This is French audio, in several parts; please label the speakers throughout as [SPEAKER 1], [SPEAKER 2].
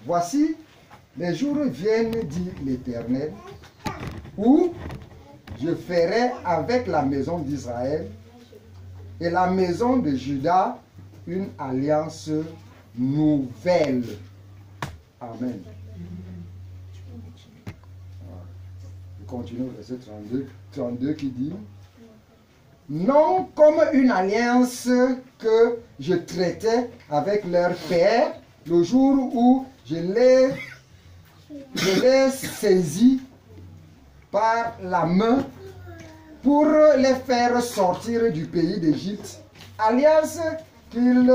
[SPEAKER 1] voici, les jours viennent, dit l'Éternel, où je ferai avec la maison d'Israël et la maison de Juda une alliance nouvelle. Amen. Je continue au verset 32 qui dit: non comme une alliance que je traitais avec leur père le jour où je les saisis par la main pour les faire sortir du pays d'Égypte, alliance qu'ils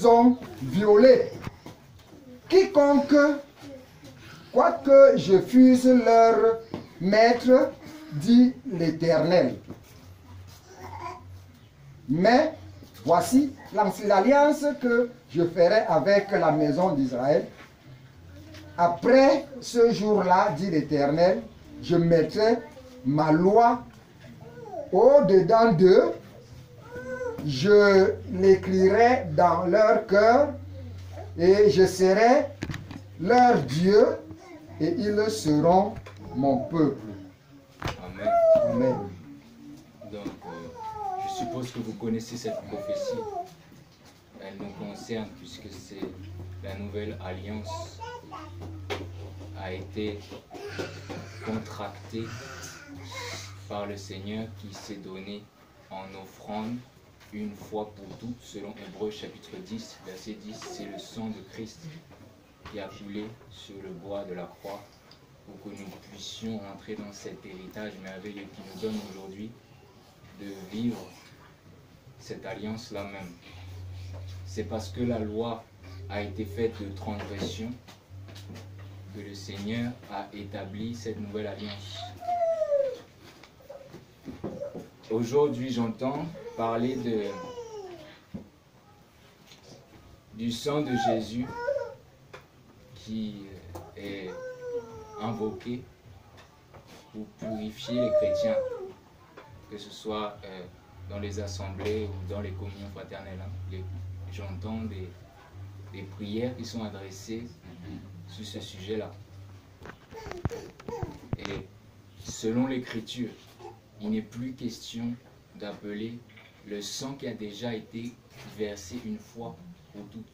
[SPEAKER 1] ont violée. Quiconque, quoique je fusse leur maître, dit l'Éternel. Mais voici l'alliance que je ferai avec la maison d'Israël. Après ce jour-là, dit l'Éternel, je mettrai ma loi au-dedans d'eux, je l'écrirai dans leur cœur, et je serai leur Dieu, et ils seront mon peuple.
[SPEAKER 2] Amen.
[SPEAKER 1] Amen.
[SPEAKER 2] Donc, je suppose que vous connaissez cette prophétie. Elle nous concerne puisque c'est la nouvelle alliance a été contractée par le Seigneur qui s'est donné en offrande une fois pour toutes, selon Hébreux chapitre 10, verset 10. C'est le sang de Christ qui a coulé sur le bois de la croix pour que nous puissions entrer dans cet héritage merveilleux qui nous donne aujourd'hui de vivre cette alliance-là même. C'est parce que la loi a été faite de transgression que le Seigneur a établi cette nouvelle alliance. Aujourd'hui, j'entends parler du sang de Jésus qui est invoqué pour purifier les chrétiens, que ce soit dans les assemblées ou dans les communions fraternelles. J'entends des prières qui sont adressées sur ce sujet-là. Et selon l'Écriture, il n'est plus question d'appeler le sang qui a déjà été versé une fois pour toutes.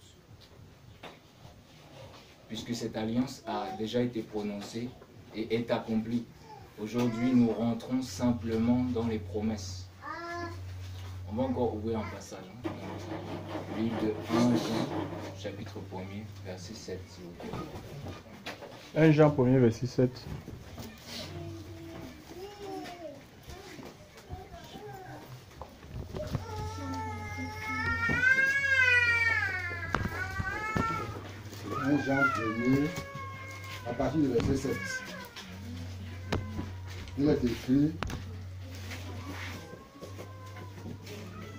[SPEAKER 2] Puisque cette alliance a déjà été prononcée et est accomplie. Aujourd'hui, nous rentrons simplement dans les promesses. On va encore ouvrir un passage. Le livre de 1 Jean, chapitre 1er, verset 7.
[SPEAKER 3] 1 Jean 1er, verset 7.
[SPEAKER 1] Jean 1er, à partir du verset 7. Il est écrit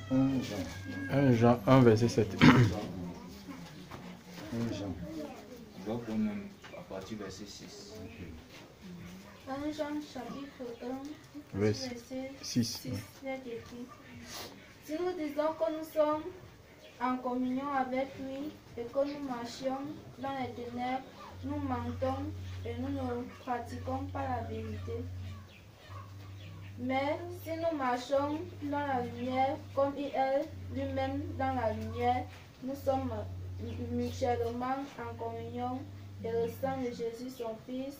[SPEAKER 3] 1 Jean 1, verset 7.
[SPEAKER 1] 1 Jean.
[SPEAKER 2] On va prendre même à partir du verset 6.
[SPEAKER 4] 1 Jean chapitre 1,
[SPEAKER 3] Verset
[SPEAKER 4] verset
[SPEAKER 3] 6.
[SPEAKER 4] 6 est écrit: si nous disons que nous sommes en communion avec lui et que nous marchions dans les ténèbres, nous mentons et nous ne pratiquons pas la vérité. Mais si nous marchons dans la lumière comme il est lui-même dans la lumière, nous sommes mutuellement en communion et le sang de Jésus, son Fils,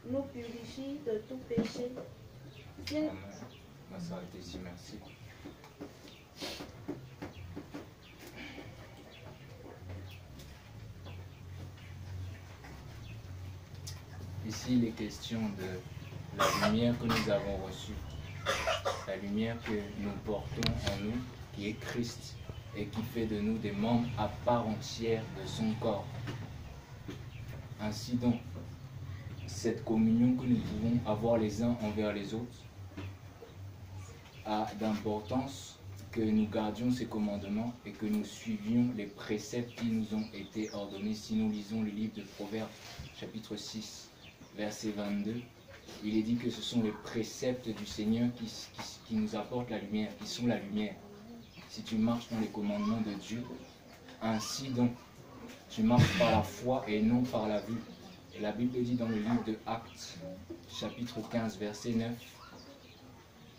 [SPEAKER 4] nous purifie de tout péché.
[SPEAKER 2] Amen. On va s'arrêter ici, merci. Ici, il est question de la lumière que nous avons reçue, la lumière que nous portons en nous, qui est Christ, et qui fait de nous des membres à part entière de son corps. Ainsi donc, cette communion que nous pouvons avoir les uns envers les autres a d'importance que nous gardions ces commandements et que nous suivions les préceptes qui nous ont été ordonnés. Si nous lisons le livre de Proverbes, chapitre 6, verset 22, il est dit que ce sont les préceptes du Seigneur qui nous apportent la lumière, qui sont la lumière. Si tu marches dans les commandements de Dieu, ainsi donc, tu marches par la foi et non par la vue. Et la Bible dit dans le livre de Actes, chapitre 15, verset 9,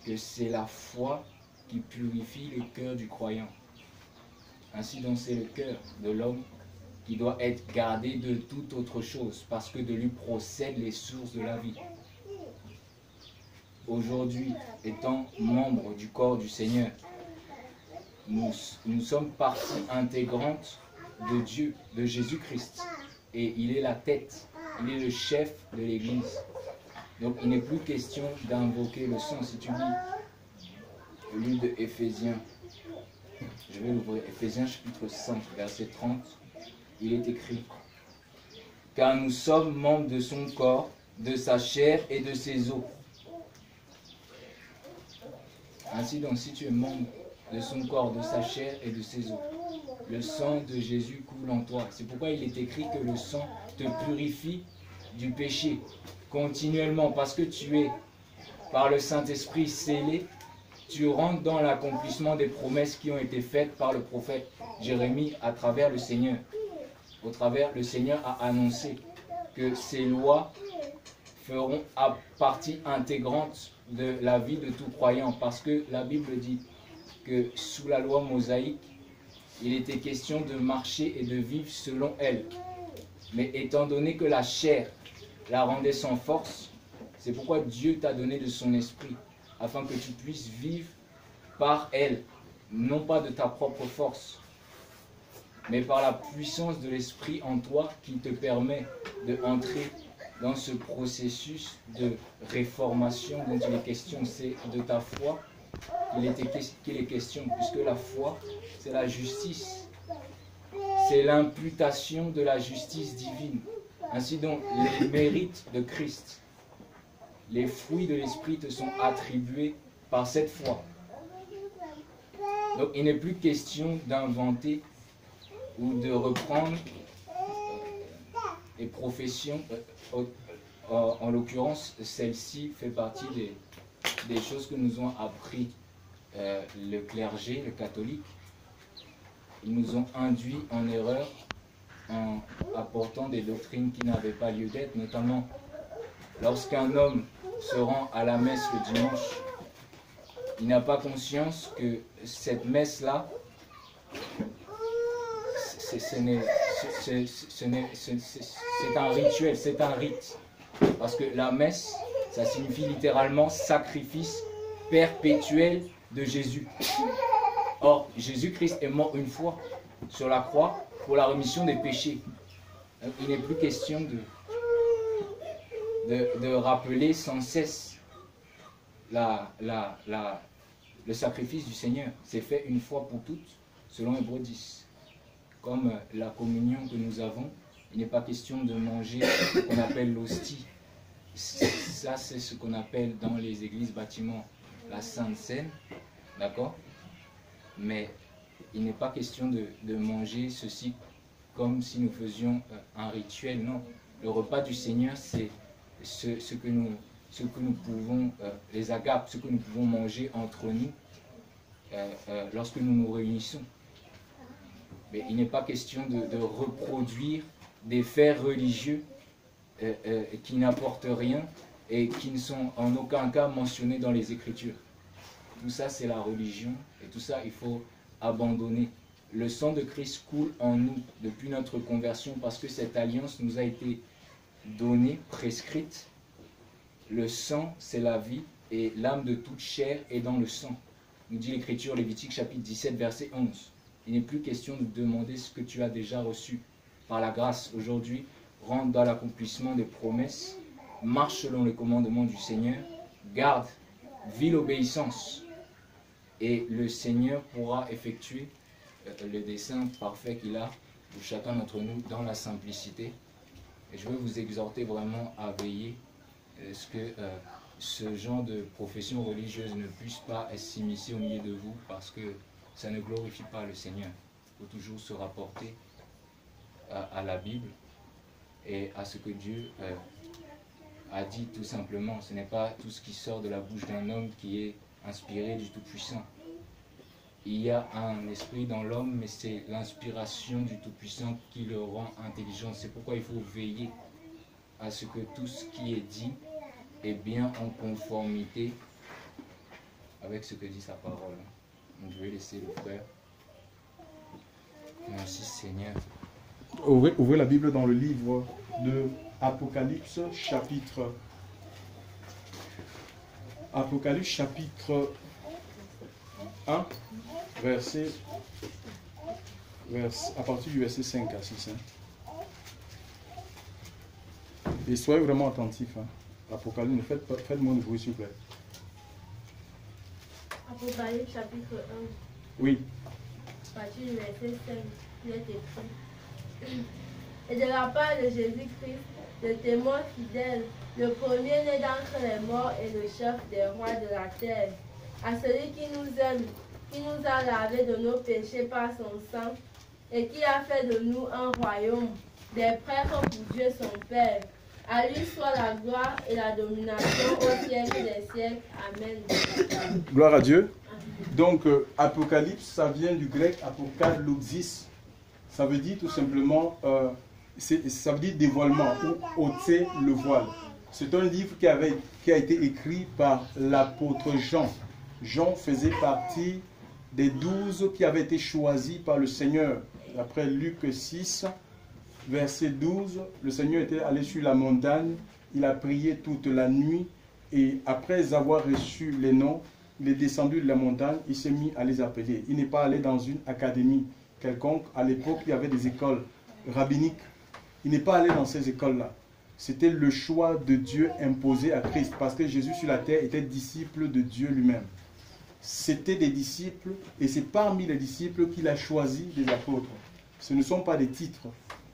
[SPEAKER 2] que c'est la foi qui purifie le cœur du croyant. Ainsi donc c'est le cœur de l'homme qui doit être gardé de toute autre chose, parce que de lui procèdent les sources de la vie. Aujourd'hui, étant membre du corps du Seigneur, nous sommes partie intégrante de Dieu, de Jésus-Christ. Et il est la tête, il est le chef de l'Église. Donc il n'est plus question d'invoquer le sang. Si tu lis le livre de Éphésiens, je vais l'ouvrir, Éphésiens chapitre 5, verset 30, il est écrit: car nous sommes membres de son corps, de sa chair et de ses os. Ainsi donc, si tu es membre de son corps, de sa chair et de ses os, le sang de Jésus coule en toi. C'est pourquoi il est écrit que le sang te purifie du péché continuellement, parce que tu es, par le Saint-Esprit scellé, tu rentres dans l'accomplissement des promesses qui ont été faites par le prophète Jérémie à travers le Seigneur. Au travers, le Seigneur a annoncé que ces lois feront partie intégrante de la vie de tout croyant, parce que la Bible dit que sous la loi mosaïque, il était question de marcher et de vivre selon elle. Mais étant donné que la chair la rendait sans force, c'est pourquoi Dieu t'a donné de son esprit, afin que tu puisses vivre par elle, non pas de ta propre force, mais par la puissance de l'esprit en toi qui te permet d'entrer dans ce processus de réformation dont il est question. C'est de ta foi qu'il est question, puisque la foi, c'est la justice. C'est l'imputation de la justice divine. Ainsi donc, les mérites de Christ, les fruits de l'Esprit te sont attribués par cette foi. Donc, il n'est plus question d'inventer ou de reprendre les professions. En l'occurrence, celle-ci fait partie des choses que nous ont appris le clergé, le catholique. Ils nous ont induits en erreur en apportant des doctrines qui n'avaient pas lieu d'être, notamment lorsqu'un homme se rend à la messe le dimanche, il n'a pas conscience que cette messe-là, c'est un rituel, c'est un rite. Parce que la messe, ça signifie littéralement sacrifice perpétuel de Jésus. Or, Jésus-Christ est mort une fois sur la croix pour la rémission des péchés. Il n'est plus question de rappeler sans cesse le sacrifice du Seigneur. C'est fait une fois pour toutes, selon Hébreux 10. Comme la communion que nous avons, il n'est pas question de manger ce qu'on appelle l'hostie. Ça, c'est ce qu'on appelle dans les églises bâtiments la Sainte Seine. D'accord? Mais il n'est pas question de manger ceci comme si nous faisions un rituel. Non. Le repas du Seigneur, c'est ce que nous pouvons, les agapes, ce que nous pouvons manger entre nous lorsque nous nous réunissons. Mais il n'est pas question de reproduire des faits religieux qui n'apportent rien et qui ne sont en aucun cas mentionnés dans les Écritures. Tout ça, c'est la religion et tout ça, il faut abandonner. Le sang de Christ coule en nous depuis notre conversion parce que cette alliance nous a été donnée, prescrite. Le sang, c'est la vie et l'âme de toute chair est dans le sang. Nous dit l'Écriture, Lévitique chapitre 17, verset 11. Il n'est plus question de demander ce que tu as déjà reçu. Par la grâce, aujourd'hui, rentre dans l'accomplissement des promesses, marche selon le commandement du Seigneur, garde, vis l'obéissance. Et le Seigneur pourra effectuer le dessein parfait qu'il a pour chacun d'entre nous dans la simplicité. Et je veux vous exhorter vraiment à veiller à ce que ce genre de profession religieuse ne puisse pas s'immiscer au milieu de vous parce que ça ne glorifie pas le Seigneur. Il faut toujours se rapporter à la Bible et à ce que Dieu a dit tout simplement. Ce n'est pas tout ce qui sort de la bouche d'un homme qui est inspiré du Tout-Puissant. il y a un esprit dans l'homme, mais c'est l'inspiration du Tout-Puissant qui le rend intelligent. C'est pourquoi il faut veiller à ce que tout ce qui est dit est bien en conformité avec ce que dit sa parole. Donc je vais laisser le frère. Merci Seigneur.
[SPEAKER 3] Ouvrez la Bible dans le livre de Apocalypse, chapitre 1, à partir du verset 5 à 6. Et soyez vraiment attentifs. Apocalypse, faites-moi de bruit s'il vous plaît.
[SPEAKER 4] Apocalypse chapitre 1,
[SPEAKER 3] Oui.
[SPEAKER 4] à partir du verset 5, il est écrit. Et de la part de Jésus-Christ, le témoin fidèle, le premier-né d'entre les morts et le chef des rois de la terre, à celui qui nous aime, qui nous a lavés de nos péchés par son sang, et qui a fait de nous un royaume, des prêtres pour Dieu son Père. À lui soit la gloire et la domination au siècle des siècles. Amen.
[SPEAKER 3] Gloire à Dieu. Donc, Apocalypse, ça vient du grec apokalypsis. Ça veut dire tout simplement, ça veut dire dévoilement ou ôter le voile. C'est un livre qui a été écrit par l'apôtre Jean. Jean faisait partie des 12 qui avaient été choisis par le Seigneur. Après Luc 6, verset 12, le Seigneur était allé sur la montagne, il a prié toute la nuit et après avoir reçu les noms, il est descendu de la montagne, il s'est mis à les appeler. Il n'est pas allé dans une académie quelconque. À l'époque, il y avait des écoles rabbiniques. Il n'est pas allé dans ces écoles-là. C'était le choix de Dieu imposé à Christ parce que Jésus sur la terre était disciple de Dieu lui-même. C'était des disciples et c'est parmi les disciples qu'il a choisi des apôtres. Ce ne sont pas des titres.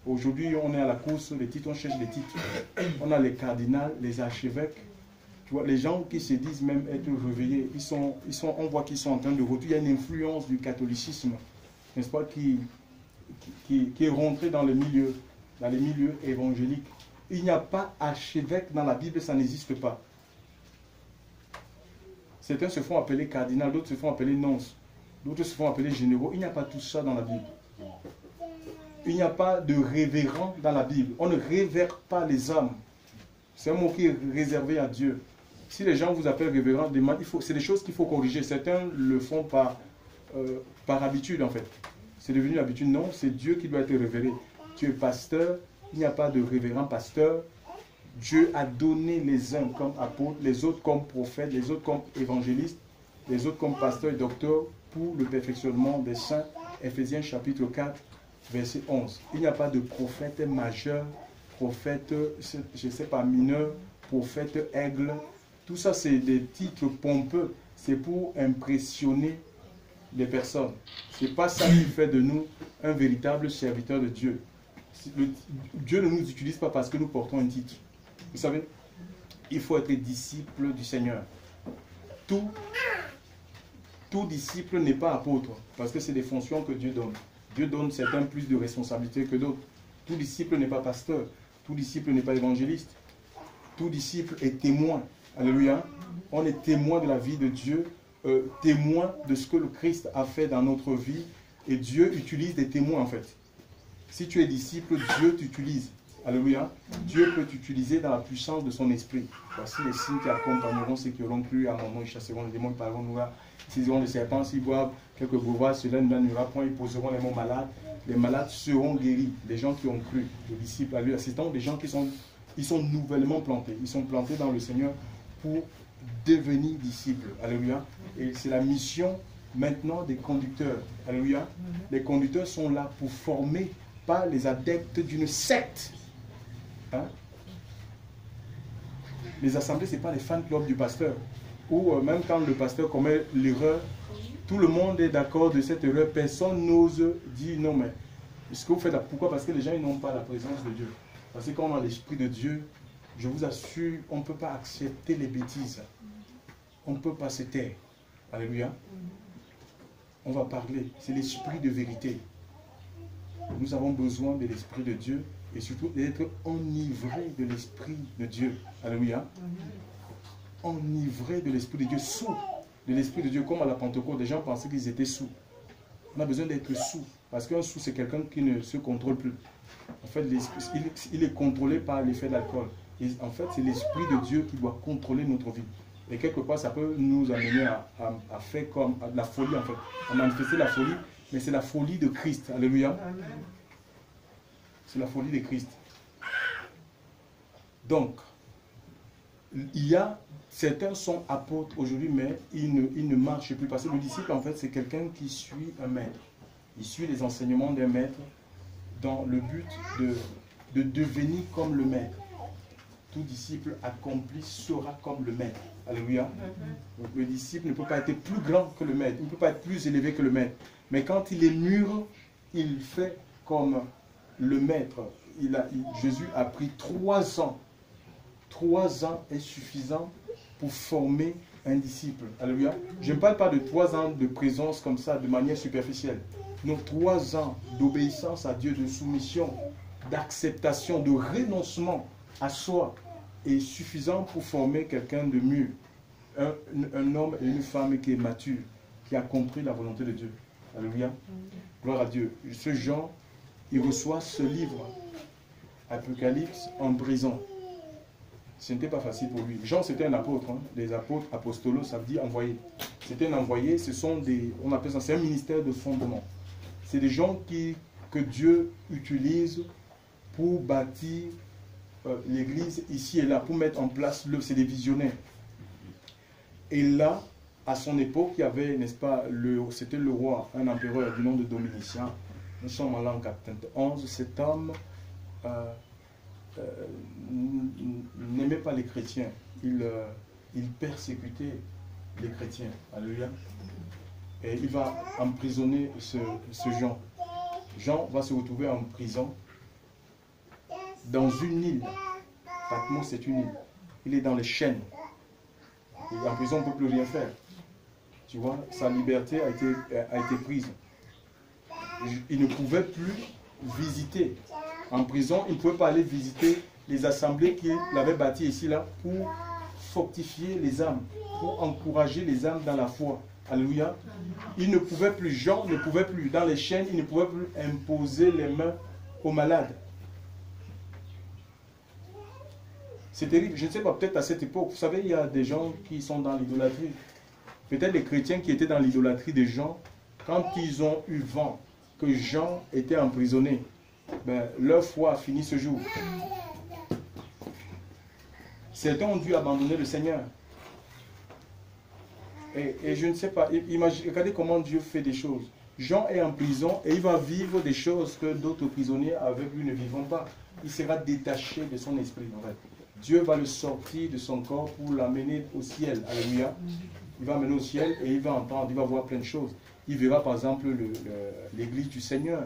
[SPEAKER 3] Aujourd'hui, on est à la course des titres, on cherche des titres. On a les cardinals, les archevêques. Tu vois, les gens qui se disent même être réveillés, on voit qu'ils sont en train de retourner. Il y a une influence du catholicisme, n'est-ce pas, qui est rentrée dans les milieux évangéliques. Il n'y a pas archevêque dans la Bible, ça n'existe pas. Certains se font appeler cardinal, d'autres se font appeler nonces, d'autres se font appeler généraux. Il n'y a pas tout ça dans la Bible. Il n'y a pas de révérend dans la Bible. On ne révère pas les hommes. C'est un mot qui est réservé à Dieu. Si les gens vous appellent révérend, c'est des choses qu'il faut corriger. Certains le font par habitude en fait. C'est devenu l'habitude. Non, c'est Dieu qui doit être révéré. Tu es pasteur, il n'y a pas de révérend pasteur. Dieu a donné les uns comme apôtres, les autres comme prophètes, les autres comme évangélistes, les autres comme pasteurs et docteurs pour le perfectionnement des saints. Éphésiens chapitre 4, verset 11. Il n'y a pas de prophète majeur, prophète, je ne sais pas, mineur, prophète aigle. Tout ça, c'est des titres pompeux. C'est pour impressionner les personnes. Ce n'est pas ça qui fait de nous un véritable serviteur de Dieu. Dieu ne nous utilise pas parce que nous portons un titre. Vous savez, il faut être disciple du Seigneur. Tout disciple n'est pas apôtre, parce que c'est des fonctions que Dieu donne. Dieu donne certains plus de responsabilités que d'autres. Tout disciple n'est pas pasteur, tout disciple n'est pas évangéliste. Tout disciple est témoin. Alléluia. On est témoin de la vie de Dieu, témoin de ce que le Christ a fait dans notre vie. Et Dieu utilise des témoins en fait. Si tu es disciple, Dieu t'utilise. Alléluia. Dieu peut t'utiliser dans la puissance de son esprit. Voici les signes qui accompagneront ceux qui auront cru à mon nom. Ils chasseront les démons, ils parleront nous là. S'ils auront des serpents, s'ils boivent quelques breuvages, cela ne nuira point. Ils poseront les mots malades. Les malades seront guéris. Les gens qui ont cru, les disciples à lui assistant, des gens qui sont nouvellement plantés. Ils sont plantés dans le Seigneur pour devenir disciples. Alléluia. Et c'est la mission maintenant des conducteurs. Alléluia. Les conducteurs sont là pour former pas les adeptes d'une secte. Hein? Les assemblées, ce n'est pas les fan clubs du pasteur. Ou même quand le pasteur commet l'erreur, tout le monde est d'accord de cette erreur. Personne n'ose dire non, mais ce que vous faites là, pourquoi? Parce que les gens n'ont pas la présence de Dieu. Parce que quand on a l'esprit de Dieu, je vous assure, on ne peut pas accepter les bêtises. On ne peut pas se taire. Alléluia. On va parler. C'est l'esprit de vérité. Nous avons besoin de l'esprit de Dieu et surtout d'être enivrés de l'esprit de Dieu. Alléluia. Enivrés de l'esprit de Dieu. Sous. de l'Esprit de Dieu, comme à la Pentecôte, les gens pensaient qu'ils étaient sous. On a besoin d'être sous, parce qu'un sous, c'est quelqu'un qui ne se contrôle plus. En fait, il est contrôlé par l'effet d'alcool. En fait, c'est l'Esprit de Dieu qui doit contrôler notre vie. Et quelque part, ça peut nous amener à faire comme la folie, en fait. À manifester la folie, mais c'est la folie de Christ. Alléluia. C'est la folie de Christ. Donc, il y a, certains sont apôtres aujourd'hui, mais ils ne marchent plus. Parce que le disciple, en fait, c'est quelqu'un qui suit un maître. Il suit les enseignements d'un maître dans le but de devenir comme le maître. Tout disciple accompli sera comme le maître. Alléluia. Donc, le disciple ne peut pas être plus grand que le maître. Il ne peut pas être plus élevé que le maître. Mais quand il est mûr, il fait comme le maître. Jésus a pris 3 ans. 3 ans est suffisant pour former un disciple. Alléluia. Je ne parle pas de 3 ans de présence comme ça, de manière superficielle. Non, 3 ans d'obéissance à Dieu, de soumission, d'acceptation, de renoncement à soi est suffisant pour former quelqu'un de mûr. Un homme et une femme qui est mature, qui a compris la volonté de Dieu. Alléluia. Gloire à Dieu. Ce Jean, il reçoit ce livre, Apocalypse, en prison. Ce n'était pas facile pour lui. Jean, c'était un apôtre. Hein. Les apôtres, apostolos, ça veut dire envoyé. C'était un envoyé. Ce sont des, on appelle ça, c'est un ministère de fondement. C'est des gens que Dieu utilise pour bâtir l'église ici et là, pour mettre en place, c'est des visionnaires. Et là, à son époque, il y avait, n'est-ce pas, c'était le roi, un empereur du nom de Domitien. Nous sommes en l'an 91. Cet homme n'aimait pas les chrétiens. Il persécutait les chrétiens. Alléluia. Et il va emprisonner ce Jean. Jean va se retrouver en prison dans une île. Patmos, c'est une île. Il est dans les chaînes. Et en prison, on ne peut plus rien faire. Tu vois, sa liberté a été prise. Il ne pouvait plus visiter. En prison, il ne pouvait pas aller visiter les assemblées qu'il avait bâties ici, là, pour fortifier les âmes, pour encourager les âmes dans la foi. Alléluia. Il ne pouvait plus, Jean ne pouvait plus, dans les chaînes, il ne pouvait plus imposer les mains aux malades. C'est terrible. Je ne sais pas, peut-être à cette époque, vous savez, il y a des gens qui sont dans l'idolâtrie. Peut-être les chrétiens qui étaient dans l'idolâtrie des gens, quand ils ont eu vent que Jean était emprisonné, ben, leur foi a fini ce jour. Certains ont dû abandonner le Seigneur. Et je ne sais pas, regardez comment Dieu fait des choses. Jean est en prison et il va vivre des choses que d'autres prisonniers avec lui ne vivront pas. Il sera détaché de son esprit. En fait. Dieu va le sortir de son corps pour l'amener au ciel. Alléluia. Il va amener au ciel et il va entendre, il va voir plein de choses. Il verra par exemple l'église du Seigneur.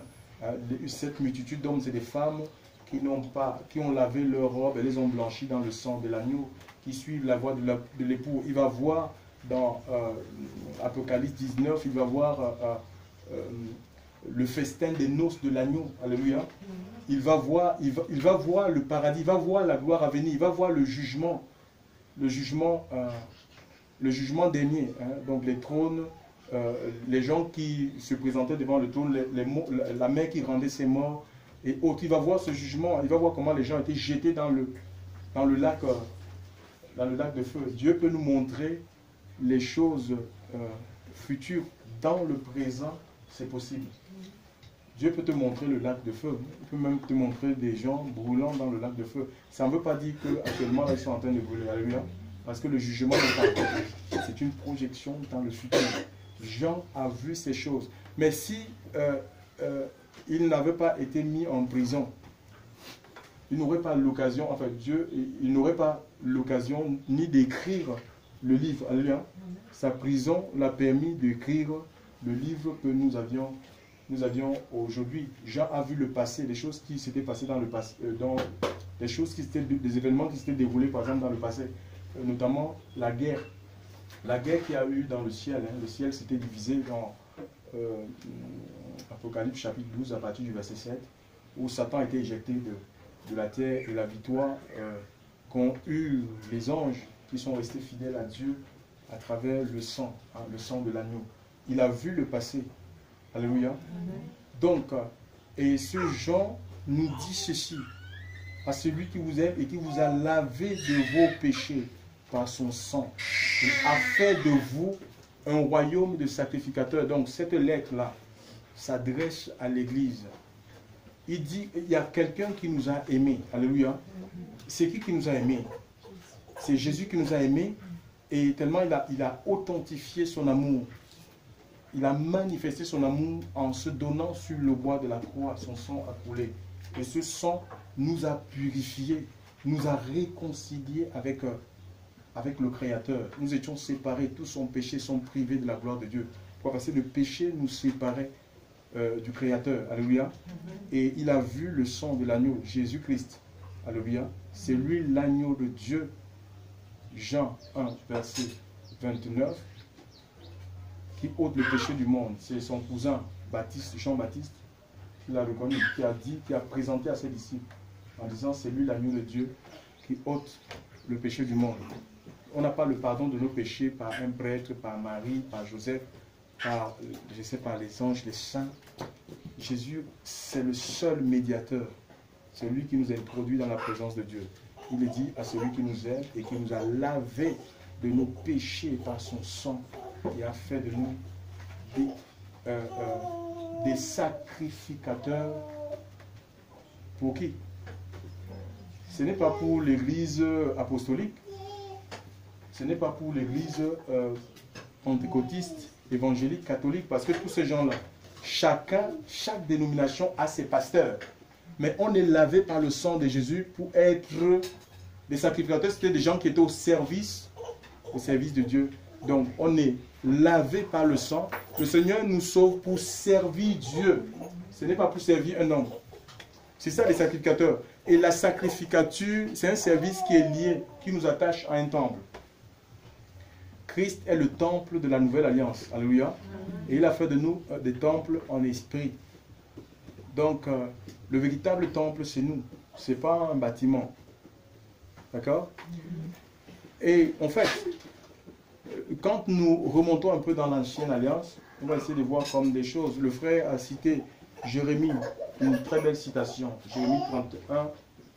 [SPEAKER 3] Cette multitude d'hommes et de femmes qui ont lavé leurs robes et les ont blanchis dans le sang de l'agneau, qui suivent la voie de l'époux. Il va voir dans Apocalypse 19, il va voir le festin des noces de l'agneau. Alléluia. Il va voir le paradis, il va voir la gloire à venir, il va voir le jugement dernier. Hein. Donc les trônes, les gens qui se présentaient devant le trône, la main qui rendait ses morts et autres. Il va voir ce jugement, il va voir comment les gens étaient jetés dans le lac de feu. Dieu peut nous montrer les choses futures dans le présent, c'est possible. Dieu peut te montrer le lac de feu. Il peut même te montrer des gens brûlant dans le lac de feu. Ça ne veut pas dire qu'actuellement ils sont en train de brûler. Alléluia. Parce que le jugement n'est pas encore. C'est une projection dans le futur. Jean a vu ces choses. Mais si il n'avait pas été mis en prison, il n'aurait pas l'occasion, enfin Dieu, il n'aurait pas l'occasion ni d'écrire le livre. Alléluia. Sa prison l'a permis d'écrire le livre que nous avions aujourd'hui. Jean a vu le passé, les choses qui s'étaient passées dans le passé, des événements qui s'étaient déroulés par exemple dans le passé, notamment la guerre qu'il y a eu dans le ciel. Hein. Le ciel s'était divisé dans Apocalypse chapitre 12 à partir du verset 7, où Satan a été éjecté de la terre et la victoire qu'ont eu les anges qui sont restés fidèles à Dieu à travers le sang de l'agneau. Il a vu le passé. Alléluia. Donc, et ce Jean nous dit ceci, à celui qui vous aime et qui vous a lavé de vos péchés par son sang, et a fait de vous un royaume de sacrificateurs. Donc, cette lettre-là s'adresse à l'Église. Il dit, il y a quelqu'un qui nous a aimés. Alléluia. C'est qui nous a aimés? C'est Jésus qui nous a aimés, et tellement il a authentifié son amour. Il a manifesté son amour en se donnant sur le bois de la croix. Son sang a coulé. Et ce sang nous a purifiés, nous a réconciliés avec le Créateur. Nous étions séparés, tous son péché sont privés de la gloire de Dieu. Pourquoi? Parce que le péché nous séparait du Créateur. Alléluia. Et il a vu le sang de l'agneau, Jésus-Christ. Alléluia. C'est lui l'agneau de Dieu. Jean 1, verset 29, qui ôte le péché du monde. C'est son cousin Baptiste, Jean-Baptiste, qui l'a reconnu, qui a présenté à ses disciples en disant, c'est lui l'agneau de Dieu qui ôte le péché du monde. On n'a pas le pardon de nos péchés par un prêtre, par Marie, par Joseph, par, je sais pas, les anges, les saints. Jésus, c'est le seul médiateur. C'est lui qui nous a introduits dans la présence de Dieu. Il est dit à celui qui nous aime et qui nous a lavé de nos péchés par son sang et a fait de nous des sacrificateurs. Pour qui? Ce n'est pas pour l'Église apostolique, ce n'est pas pour l'Église pentecôtiste, évangélique, catholique, parce que tous ces gens-là, chaque dénomination a ses pasteurs. Mais on est lavé par le sang de Jésus pour être des sacrificateurs. C'était des gens qui étaient au service de Dieu. Donc on est lavé par le sang. Le Seigneur nous sauve pour servir Dieu. Ce n'est pas pour servir un homme. C'est ça les sacrificateurs. Et la sacrificature, c'est un service qui est lié, qui nous attache à un temple. Christ est le temple de la nouvelle alliance. Alléluia. Et il a fait de nous des temples en esprit. Donc, le véritable temple, c'est nous. Ce n'est pas un bâtiment. D'accord? Et en fait, quand nous remontons un peu dans l'ancienne alliance, on va essayer de voir comme des choses. Le frère a cité Jérémie, une très belle citation. Jérémie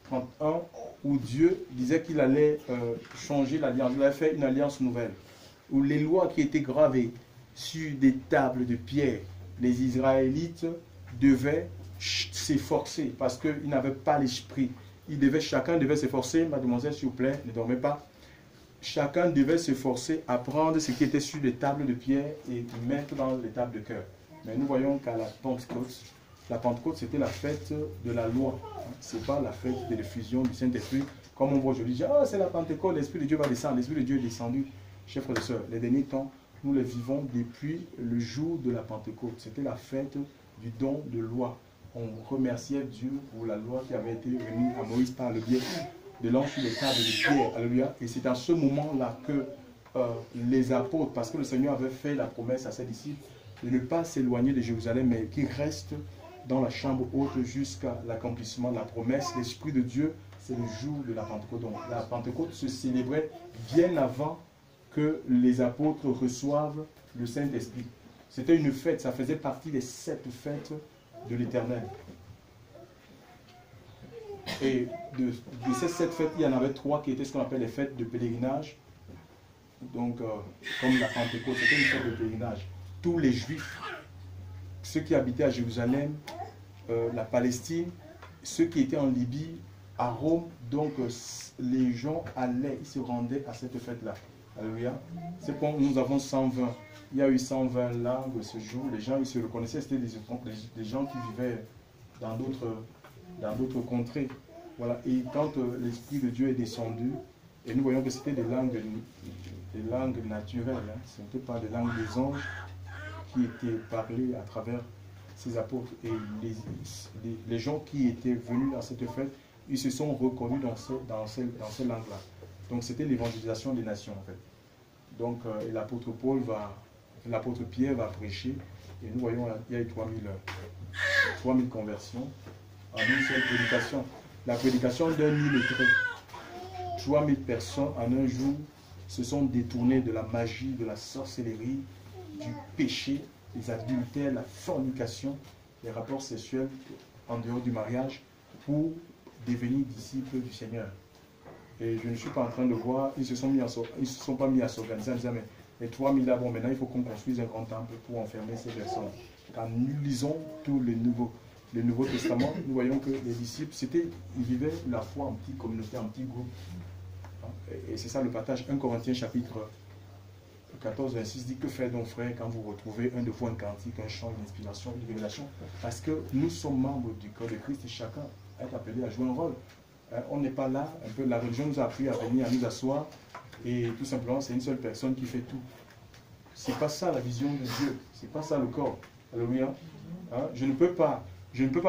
[SPEAKER 3] 31, où Dieu disait qu'il allait changer l'alliance. Il avait fait une alliance nouvelle, où les lois qui étaient gravées sur des tables de pierre, les Israélites devaient s'efforcer parce qu'ils n'avaient pas l'esprit. Chacun devait s'efforcer. Mademoiselle, s'il vous plaît, ne dormez pas. Chacun devait s'efforcer à prendre ce qui était sur les tables de pierre et mettre dans les tables de cœur. Mais nous voyons qu'à la Pentecôte, c'était la fête de la loi. Ce n'est pas la fête de l'effusion du Saint-Esprit. Comme on voit aujourd'hui, oh, c'est la Pentecôte, l'Esprit de Dieu va descendre. L'Esprit de Dieu est descendu. Chers frères et sœurs, les derniers temps, nous les vivons depuis le jour de la Pentecôte. C'était la fête du don de loi. On remerciait Dieu pour la loi qui avait été remise à Moïse par le biais de l'ange sur les tables de pierre. Alléluia. Et c'est à ce moment-là que les apôtres, parce que le Seigneur avait fait la promesse à ses disciples de ne pas s'éloigner de Jérusalem, mais qu'ils restent dans la chambre haute jusqu'à l'accomplissement de la promesse. L'Esprit de Dieu, c'est le jour de la Pentecôte. Donc la Pentecôte se célébrait bien avant que les apôtres reçoivent le Saint-Esprit. C'était une fête, ça faisait partie des 7 fêtes de l'Éternel. Et de ces 7 fêtes, il y en avait 3 qui étaient ce qu'on appelle les fêtes de pèlerinage. Donc, comme la Pentecôte, c'était une fête de pèlerinage. Tous les Juifs, ceux qui habitaient à Jérusalem, la Palestine, ceux qui étaient en Libye, à Rome, donc les gens allaient, ils se rendaient à cette fête-là. Alléluia. C'est comme nous avons 120. Il y a eu 120 langues ce jour. Les gens, ils se reconnaissaient, c'était des gens qui vivaient dans d'autres contrées. Voilà. Et quand l'Esprit de Dieu est descendu, et nous voyons que c'était des langues naturelles. Hein. Ce n'était pas des langues des anges qui étaient parlées à travers ces apôtres. Et les gens qui étaient venus dans cette fête, ils se sont reconnus dans ces langues-là. Donc c'était l'évangélisation des nations en fait. Donc l'apôtre Pierre va prêcher et nous voyons il y a eu 3000 conversions en une seule prédication. La prédication d'un illettré. 3000 personnes en un jour se sont détournés de la magie, de la sorcellerie, du péché, des adultères, la fornication, les rapports sexuels en dehors du mariage, pour devenir disciples du Seigneur. Et je ne suis pas en train de voir, ils ne se sont pas mis à s'organiser en disant, mais les 3000 là, bon, maintenant il faut qu'on construise un grand temple pour enfermer ces personnes. Quand nous lisons tout le Nouveau Testament, nous voyons que les disciples, ils vivaient la foi en petite communauté, en petit groupe. Et c'est ça le partage. 1 Corinthiens chapitre 14, 26 dit, que faire donc frère quand vous retrouvez un de vous un cantique, un chant, une inspiration, une révélation? Parce que nous sommes membres du corps de Christ et chacun est appelé à jouer un rôle. On n'est pas là, un peu, la religion nous a appris à venir, à nous asseoir, et tout simplement c'est une seule personne qui fait tout. C'est pas ça la vision de Dieu, c'est pas ça le corps. Alléluia. Je ne peux pas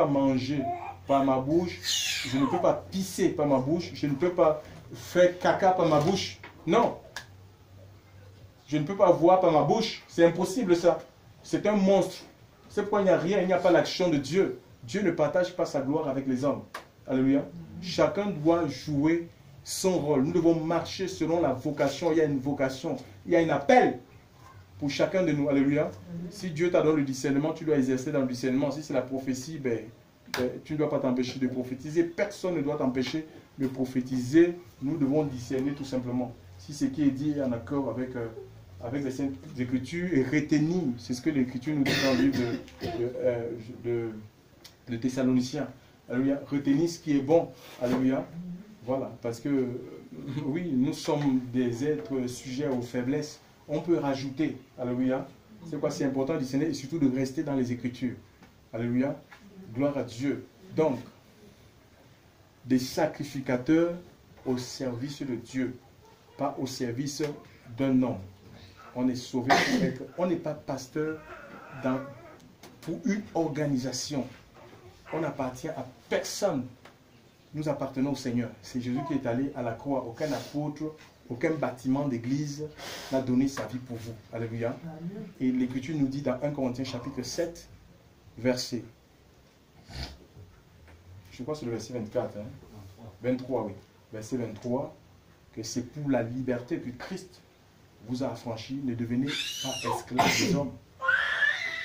[SPEAKER 3] manger par ma bouche, je ne peux pas pisser par ma bouche, je ne peux pas faire caca par ma bouche. Non. Je ne peux pas voir par ma bouche. C'est impossible ça. C'est un monstre. C'est pourquoi il n'y a rien, il n'y a pas l'action de Dieu. Dieu ne partage pas sa gloire avec les hommes. Alléluia. Chacun doit jouer son rôle. Nous devons marcher selon la vocation. Il y a une vocation, il y a un appel pour chacun de nous. Alléluia. Si Dieu t'a donné le discernement, tu dois exercer dans le discernement. Si c'est la prophétie, tu ne dois pas t'empêcher de prophétiser. Personne ne doit t'empêcher de prophétiser. Nous devons discerner tout simplement. Si ce qui est dit est en accord avec les Saintes Écritures et retenir, c'est ce que l'Écriture nous dit dans le livre de Thessaloniciens. Alléluia. Retenir ce qui est bon. Alléluia. Voilà. Parce que, oui, nous sommes des êtres sujets aux faiblesses. On peut rajouter. Alléluia. C'est quoi? C'est important de discerner et surtout de rester dans les Écritures. Alléluia. Gloire à Dieu. Donc, des sacrificateurs au service de Dieu, pas au service d'un homme. On est sauvé pour être. On n'est pas pasteur pour une organisation. On n'appartient à personne. Nous appartenons au Seigneur. C'est Jésus qui est allé à la croix. Aucun apôtre, aucun bâtiment d'église n'a donné sa vie pour vous. Alléluia. Et l'Écriture nous dit dans 1 Corinthiens chapitre 7, verset. Je crois que c'est le verset 24. 23, oui. Verset 23. Que c'est pour la liberté que Christ vous a affranchi. Ne devenez pas esclaves des hommes.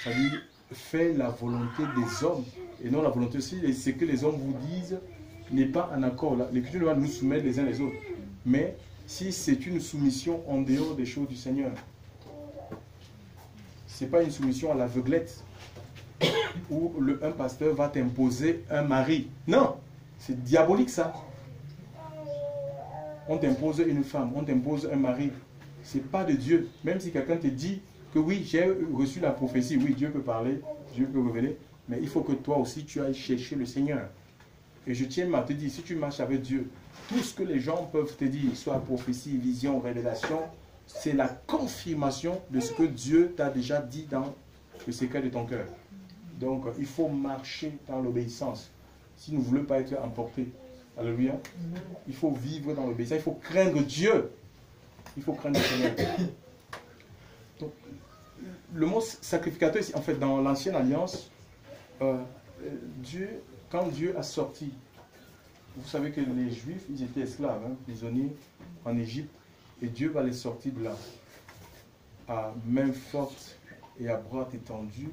[SPEAKER 3] Ça veut dire, faites la volonté des hommes et non la volonté aussi. Et ce que les hommes vous disent n'est pas en accord. L'Écriture doit nous soumettre les uns les autres. Mais si c'est une soumission en dehors des choses du Seigneur, ce n'est pas une soumission à l'aveuglette où un pasteur va t'imposer un mari. Non, c'est diabolique ça. On t'impose une femme, on t'impose un mari. Ce n'est pas de Dieu. Même si quelqu'un te dit que oui, j'ai reçu la prophétie, oui, Dieu peut parler, Dieu peut révéler, mais il faut que toi aussi tu ailles chercher le Seigneur. Et je tiens à te dire, si tu marches avec Dieu, tout ce que les gens peuvent te dire, soit prophétie, vision, révélation, c'est la confirmation de ce que Dieu t'a déjà dit dans le secret de ton cœur. Donc, il faut marcher dans l'obéissance. Si nous ne voulons pas être emportés, alléluia, il faut vivre dans l'obéissance, il faut craindre Dieu. Il faut craindre le Seigneur. Donc, le mot sacrificateur, en fait, dans l'ancienne alliance, quand Dieu a sorti, vous savez que les Juifs, ils étaient esclaves, prisonniers en Égypte, et Dieu va les sortir de là, à main forte et à bras étendus,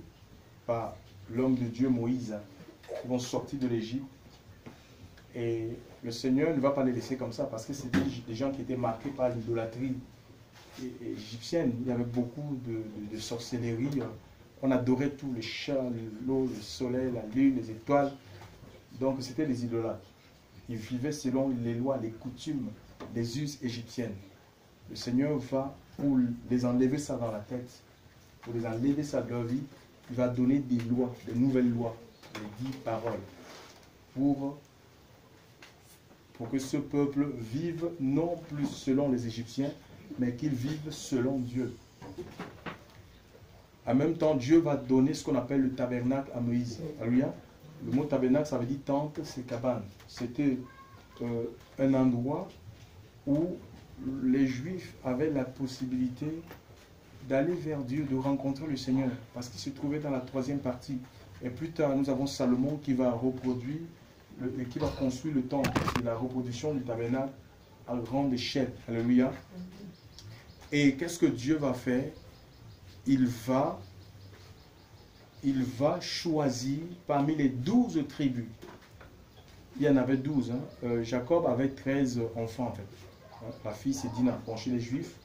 [SPEAKER 3] par l'homme de Dieu Moïse. Ils vont sortir de l'Égypte, et le Seigneur ne va pas les laisser comme ça, parce que c'était des gens qui étaient marqués par l'idolâtrie égyptienne. Il y avait beaucoup de sorcellerie. On adorait tout, les chats, l'eau, le soleil, la lune, les étoiles. Donc c'était les idolâtres. Ils vivaient selon les lois, les coutumes, les us égyptiennes. Le Seigneur va, pour les enlever ça dans la tête, pour les enlever ça de leur vie, il va donner des lois, des nouvelles lois, les 10 paroles, pour que ce peuple vive non plus selon les Égyptiens, mais qu'ils vivent selon Dieu. En même temps, Dieu va donner ce qu'on appelle le tabernacle à Moïse. Alléluia. Le mot tabernacle, ça veut dire tente, c'est cabane. C'était un endroit où les Juifs avaient la possibilité d'aller vers Dieu, de rencontrer le Seigneur, parce qu'il se trouvait dans la 3e partie. Et plus tard, nous avons Salomon qui va reproduire, qui va construire le temple. C'est la reproduction du tabernacle à grande échelle. Alléluia. Et qu'est-ce que Dieu va faire? Il va choisir parmi les 12 tribus. Il y en avait 12. Jacob avait 13 enfants en fait. La fille c'est Dina. Bon, chez les Juifs,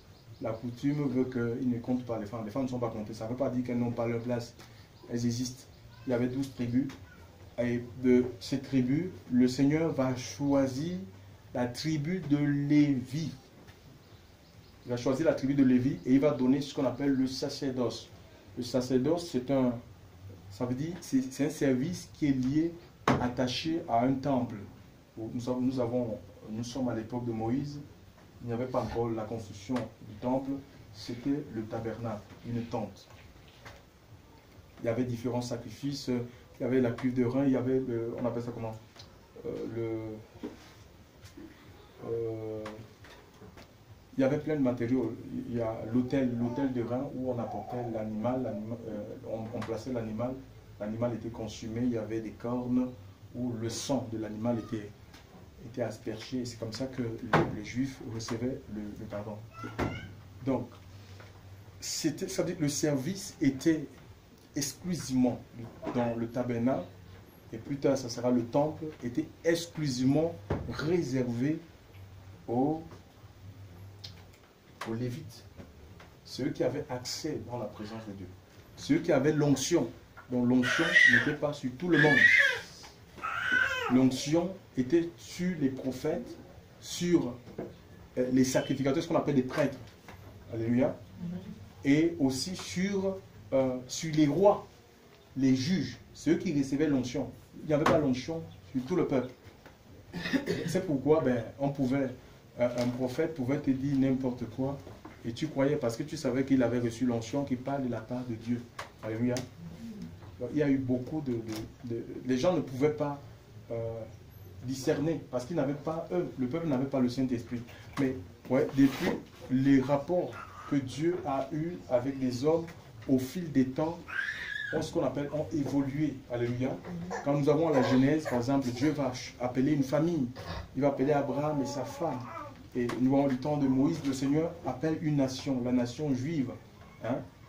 [SPEAKER 3] la coutume veut qu'ils ne comptent pas les femmes. Les femmes ne sont pas comptées. Ça ne veut pas dire qu'elles n'ont pas leur place. Elles existent. Il y avait 12 tribus. Et de ces tribus, le Seigneur va choisir la tribu de Lévi. Il va choisir la tribu de Lévi et il va donner ce qu'on appelle le sacerdoce. Le sacerdoce, c'est un service qui est lié, attaché à un temple. Nous sommes à l'époque de Moïse. Il n'y avait pas encore la construction du temple. C'était le tabernacle, une tente. Il y avait différents sacrifices. Il y avait la cuve de rein, il y avait, on appelle ça comment, il y avait plein de matériaux. Il y a l'autel de rein où on apportait l'animal, on plaçait l'animal, l'animal était consumé, il y avait des cornes où le sang de l'animal était aspergé. C'est comme ça que les Juifs recevaient le pardon. Donc, ça veut dire que le service était exclusivement dans le tabernacle, et plus tard ça sera le temple, était exclusivement réservé aux Lévites, ceux qui avaient accès dans la présence de Dieu, ceux qui avaient l'onction, dont l'onction n'était pas sur tout le monde. L'onction était sur les prophètes, sur les sacrificateurs, ce qu'on appelle des prêtres, alléluia, et aussi sur les rois, les juges, ceux qui recevaient l'onction. Il n'y avait pas l'onction sur tout le peuple. C'est pourquoi un prophète pouvait te dire n'importe quoi et tu croyais parce que tu savais qu'il avait reçu l'onction qui parle de la part de Dieu. Alléluia. Donc, il y a eu beaucoup les gens ne pouvaient pas discerner parce qu'ils n'avaient pas, le peuple n'avait pas le Saint-Esprit. Mais depuis les rapports que Dieu a eu avec les hommes au fil des temps, ont évolué. Alléluia. Quand nous avons la Genèse, par exemple, Dieu va appeler une famille. Il va appeler Abraham et sa femme. Et nous avons du temps de Moïse, le Seigneur appelle une nation, la nation juive.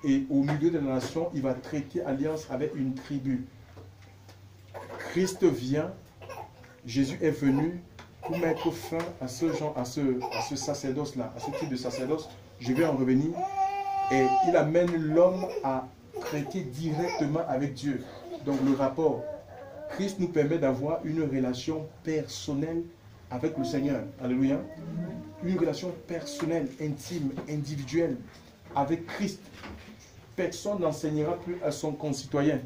[SPEAKER 3] Et au milieu de la nation, il va traiter alliance avec une tribu. Christ vient, Jésus est venu pour mettre fin à ce sacerdoce-là, à ce type de sacerdoce. Je vais en revenir. Et il amène l'homme à traiter directement avec Dieu. Donc le rapport, Christ nous permet d'avoir une relation personnelle avec le Seigneur. Alléluia. Une relation personnelle, intime, individuelle avec Christ. Personne n'enseignera plus à son concitoyen.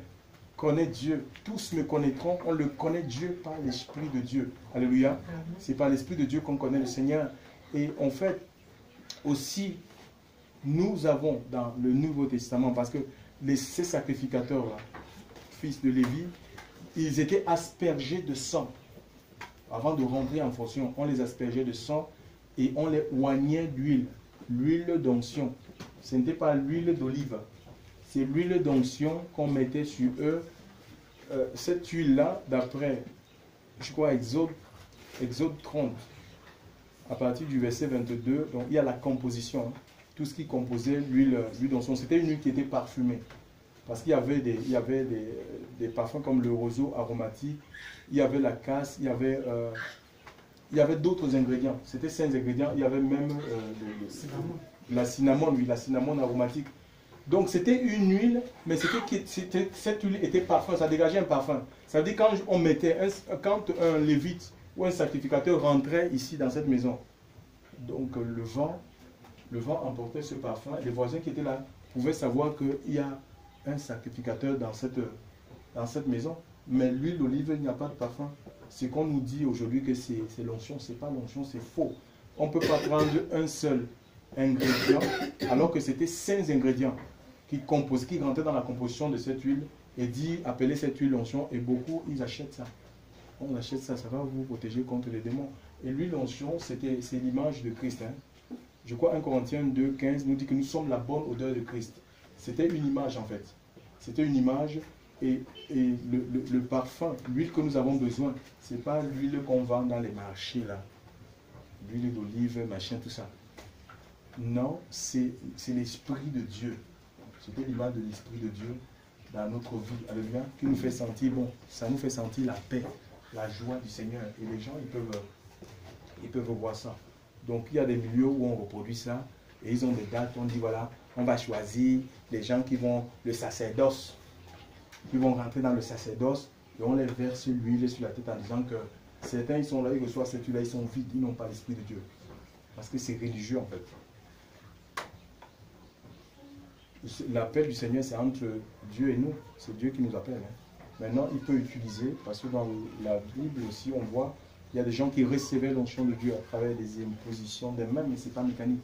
[SPEAKER 3] Connaît Dieu. Tous me connaîtront. On le connaît Dieu par l'Esprit de Dieu. Alléluia. C'est par l'Esprit de Dieu qu'on connaît le Seigneur. Et en fait, aussi, nous avons dans le Nouveau Testament, parce que ces sacrificateurs-là, fils de Lévi, ils étaient aspergés de sang. Avant de rentrer en fonction, on les aspergeait de sang et on les oignait d'huile, l'huile d'onction. Ce n'était pas l'huile d'olive, c'est l'huile d'onction qu'on mettait sur eux. Cette huile-là, d'après, je crois, Exode 30, à partir du verset 22, donc il y a la composition, tout ce qui composait l'huile d'onction. C'était une huile qui était parfumée. Parce qu'il y avait des parfums comme le roseau aromatique, il y avait la casse, il y avait d'autres ingrédients. C'était 5 ingrédients. Il y avait même la cinnamon, oui, la cinnamon aromatique. Donc c'était une huile, mais cette huile était parfum, ça dégageait un parfum. Ça veut dire quand un lévite ou un sacrificateur rentrait ici dans cette maison, donc le vent emportait ce parfum. Les voisins qui étaient là pouvaient savoir qu'il y a un sacrificateur dans cette maison. Mais l'huile d'olive, il n'y a pas de parfum. C'est qu'on nous dit aujourd'hui que c'est l'onction. Ce n'est pas l'onction, c'est faux. On ne peut pas prendre un seul ingrédient, alors que c'était 5 ingrédients qui rentraient dans la composition de cette huile et appeler cette huile l'onction. Et beaucoup, ils achètent ça. On achète ça, ça va vous protéger contre les démons. Et l'huile l'onction, c'est l'image de Christ. Je crois 1 Corinthiens 2, 15 nous dit que nous sommes la bonne odeur de Christ. C'était une image en fait. C'était une image et le parfum, l'huile que nous avons besoin, ce n'est pas l'huile qu'on vend dans les marchés là. L'huile d'olive, machin, tout ça. Non, c'est l'Esprit de Dieu. C'était l'image de l'Esprit de Dieu dans notre vie, alléluia, qui nous fait sentir bon. Ça nous fait sentir la paix, la joie du Seigneur. Et les gens, ils peuvent voir ça. Donc, il y a des milieux où on reproduit ça. Et ils ont des dates, on dit voilà, on va choisir les gens qui vont, le sacerdoce, qui vont rentrer dans le sacerdoce. Et on les verse l'huile sur la tête en disant que certains, ils sont là, ils reçoivent cette huile-là, ils sont vides, ils n'ont pas l'Esprit de Dieu. Parce que c'est religieux en fait. L'appel du Seigneur, c'est entre Dieu et nous. C'est Dieu qui nous appelle. Maintenant, il peut utiliser, parce que dans la Bible aussi, on voit, il y a des gens qui recevaient l'onction de Dieu à travers des impositions des mains, mais ce n'est pas mécanique.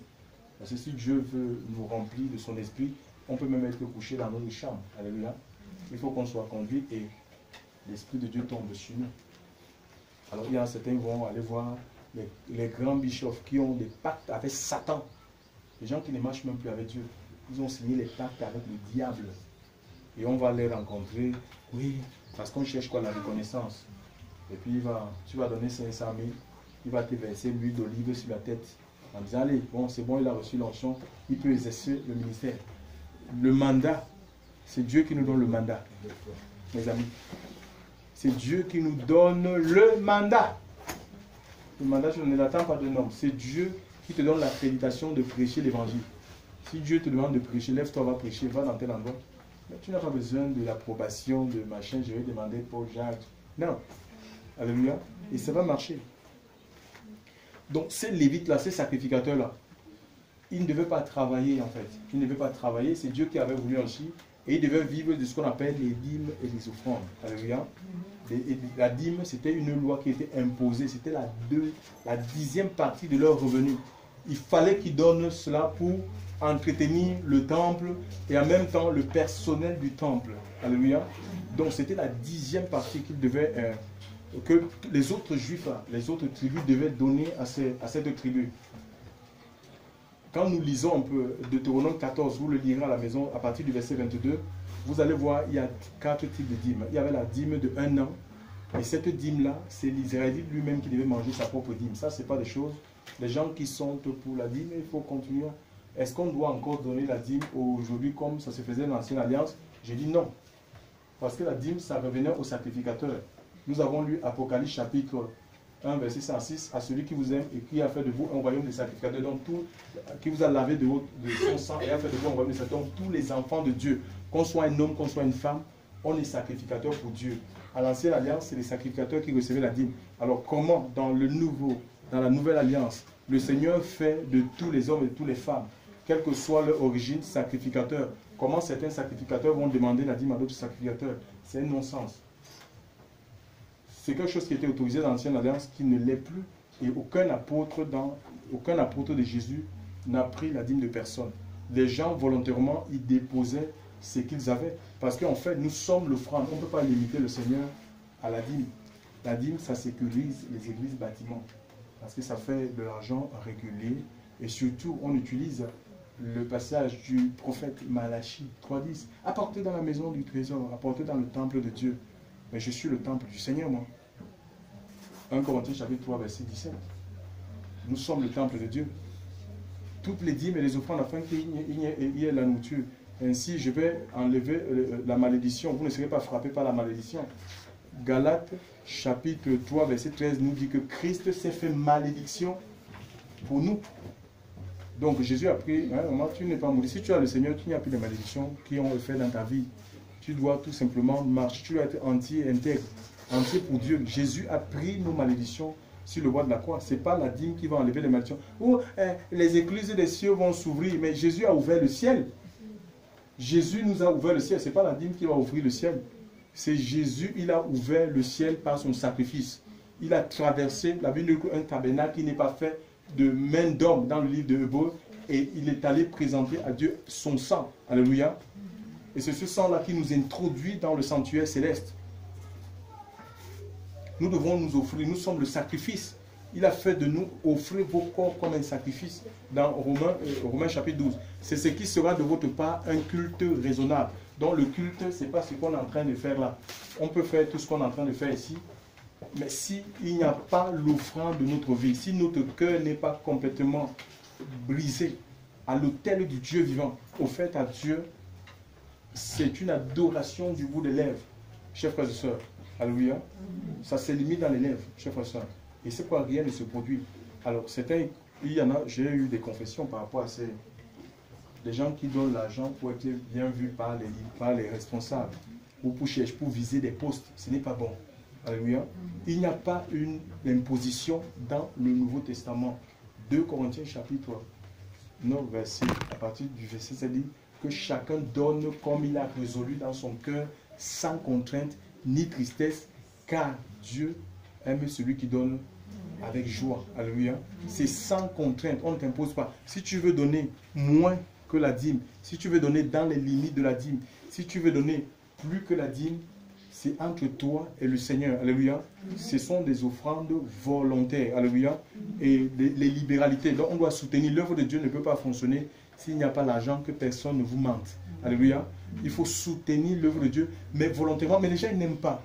[SPEAKER 3] Parce que si Dieu veut nous remplir de son esprit, on peut même être couché dans notre chambre. Alléluia. Il faut qu'on soit conduit et l'Esprit de Dieu tombe sur nous. Alors, il y en a certains qui vont aller voir les grands bishops qui ont des pactes avec Satan. Les gens qui ne marchent même plus avec Dieu. Ils ont signé les pactes avec le diable. Et on va les rencontrer. Oui, parce qu'on cherche quoi? La reconnaissance. Et puis tu vas donner 500 000. Il va te verser l'huile d'olive sur la tête. En disant, allez, bon, c'est bon, il a reçu l'onction. Il peut exercer le ministère. Le mandat, c'est Dieu qui nous donne le mandat. Mes amis. C'est Dieu qui nous donne le mandat. Le mandat, je ne l'attends pas d'un homme. C'est Dieu qui te donne l'accréditation de prêcher l'évangile. Si Dieu te demande de prêcher, lève-toi, va prêcher, va dans tel endroit. Mais tu n'as pas besoin de l'approbation de machin, je vais demander Paul, Jacques. Non. Alléluia. Et ça va marcher. Donc ces lévites-là, ces sacrificateurs-là, ils ne devaient pas travailler en fait. Ils ne devaient pas travailler, c'est Dieu qui avait voulu ainsi. Et ils devaient vivre de ce qu'on appelle les dîmes et les offrandes. Alléluia. La dîme, c'était une loi qui était imposée. C'était la 10e partie de leur revenu. Il fallait qu'ils donnent cela pour entretenir le temple et en même temps le personnel du temple. Alléluia. Donc c'était la 10e partie qu'ils devaient, que les autres juifs, les autres tribus devaient donner à cette tribu. Quand nous lisons un peu Deutéronome 14, vous le lirez à la maison à partir du verset 22, vous allez voir, il y a 4 types de dîmes. Il y avait la dîme de 1 an, et cette dîme-là, c'est l'Israélite lui-même qui devait manger sa propre dîme. Ça, ce n'est pas des choses. Les gens qui sont pour la dîme, il faut continuer. Est-ce qu'on doit encore donner la dîme aujourd'hui comme ça se faisait dans l'Ancienne Alliance? J'ai dit non. Parce que la dîme, ça revenait au sacrificateur. Nous avons lu Apocalypse chapitre 1, verset 106, à celui qui vous aime et qui a fait de vous un royaume de sacrificateurs, donc qui vous a lavé de son sang et a fait de vous un royaume de sacrificateurs. Donc tous les enfants de Dieu, qu'on soit un homme, qu'on soit une femme, on est sacrificateur pour Dieu. À l'Ancienne Alliance, c'est les sacrificateurs qui recevaient la dîme. Alors comment, dans la Nouvelle Alliance, le Seigneur fait de tous les hommes et de toutes les femmes, quelle que soit leur origine, sacrificateurs? Comment certains sacrificateurs vont demander la dîme à d'autres sacrificateurs? C'est un non-sens. C'est quelque chose qui était autorisé dans l'Ancienne Alliance qui ne l'est plus. Et aucun apôtre de Jésus n'a pris la dîme de personne. Les gens, volontairement, ils déposaient ce qu'ils avaient. Parce qu'en fait, nous sommes l'offrande. On ne peut pas limiter le Seigneur à la dîme. La dîme, ça sécurise les églises bâtiments. Parce que ça fait de l'argent régulier. Et surtout, on utilise le passage du prophète Malachie 3.10. Apportez dans la maison du trésor, apportez dans le temple de Dieu. Mais je suis le temple du Seigneur, moi. 1 Corinthiens chapitre 3, verset 17. Nous sommes le temple de Dieu. Toutes les dîmes et les offrandes afin qu'il y ait la nourriture. Ainsi, je vais enlever la malédiction. Vous ne serez pas frappés par la malédiction. Galates chapitre 3, verset 13 nous dit que Christ s'est fait malédiction pour nous. Donc Jésus a pris, tu n'es pas maudit. Si tu as le Seigneur, tu n'y a plus de malédiction qui ont fait dans ta vie. Tu dois tout simplement marcher. Tu dois être entier, intègre, entier pour Dieu. Jésus a pris nos malédictions sur le bois de la croix. Ce n'est pas la dîme qui va enlever les malédictions. Ou les écluses des cieux vont s'ouvrir. Mais Jésus a ouvert le ciel. Jésus nous a ouvert le ciel. Ce n'est pas la dîme qui va ouvrir le ciel. C'est Jésus, il a ouvert le ciel par son sacrifice. Il a traversé, la Bible dit un tabernacle qui n'est pas fait de main d'homme dans le livre de Hébreux. Et il est allé présenter à Dieu son sang. Alléluia. Et c'est ce sang-là qui nous introduit dans le sanctuaire céleste. Nous devons nous offrir, nous sommes le sacrifice. Il a fait de nous offrir vos corps comme un sacrifice dans Romains chapitre 12. C'est ce qui sera de votre part un culte raisonnable. Donc le culte, ce n'est pas ce qu'on est en train de faire là. On peut faire tout ce qu'on est en train de faire ici. Mais s'il n'y a pas l'offrande de notre vie, si notre cœur n'est pas complètement brisé, à l'autel du Dieu vivant, offerte à Dieu, c'est une adoration du bout des lèvres, chers frères et sœurs. Alléluia. Ça se limite dans les lèvres, chers frères et sœurs. Et c'est quoi, rien ne se produit. Alors, il y en a, j'ai eu des confessions par rapport à ces des gens qui donnent l'argent pour être bien vus par les responsables ou pour viser des postes. Ce n'est pas bon. Alléluia. Il n'y a pas une imposition dans le Nouveau Testament. 2 Corinthiens chapitre 9, à partir du verset, ça dit que chacun donne comme il a résolu dans son cœur, sans contrainte ni tristesse, car Dieu aime celui qui donne avec joie. Alléluia. C'est sans contrainte, on ne t'impose pas. Si tu veux donner moins que la dîme, si tu veux donner dans les limites de la dîme, si tu veux donner plus que la dîme, c'est entre toi et le Seigneur. Alléluia. Ce sont des offrandes volontaires. Alléluia. Et les libéralités. Donc on doit soutenir. L'œuvre de Dieu ne peut pas fonctionner s'il n'y a pas l'argent, que personne ne vous mente. Alléluia. Il faut soutenir l'œuvre de Dieu, mais volontairement. Mais les gens, ils n'aiment pas.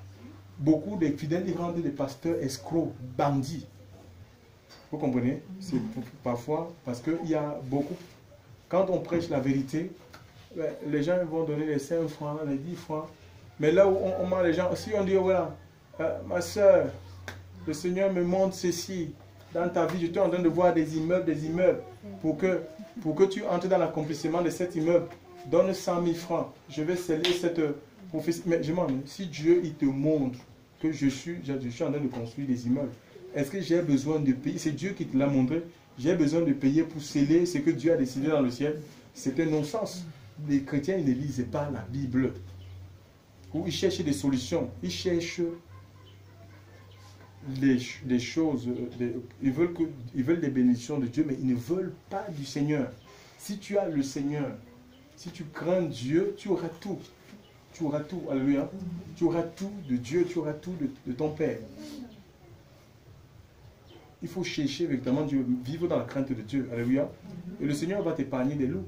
[SPEAKER 3] Beaucoup des fidèles, ils rendent des pasteurs escrocs, bandits. Vous comprenez? C'est parfois parce qu'il y a beaucoup. Quand on prêche la vérité, les gens vont donner les 5 francs, les 10 francs. Mais là où on ment les gens, si on dit, voilà, ma soeur, le Seigneur me montre ceci. Dans ta vie, je suis en train de voir des immeubles. Pour que tu entres dans l'accomplissement de cet immeuble, donne 100 000 francs. Je vais sceller cette prophétie. Mais je me demande, si Dieu il te montre que je suis en train de construire des immeubles, est-ce que j'ai besoin de payer? C'est Dieu qui te l'a montré. J'ai besoin de payer pour sceller ce que Dieu a décidé dans le ciel. C'est un non-sens. Les chrétiens, ils ne lisent pas la Bible. Ou ils cherchent des solutions. Ils cherchent des choses. Ils veulent des bénédictions de Dieu, mais ils ne veulent pas du Seigneur. Si tu as le Seigneur, si tu crains Dieu, tu auras tout. Tu auras tout. Alléluia. Tu auras tout de Dieu, tu auras tout de ton Père. Il faut chercher véritablement Dieu, vivre dans la crainte de Dieu. Alléluia. Et le Seigneur va t'épargner des loups.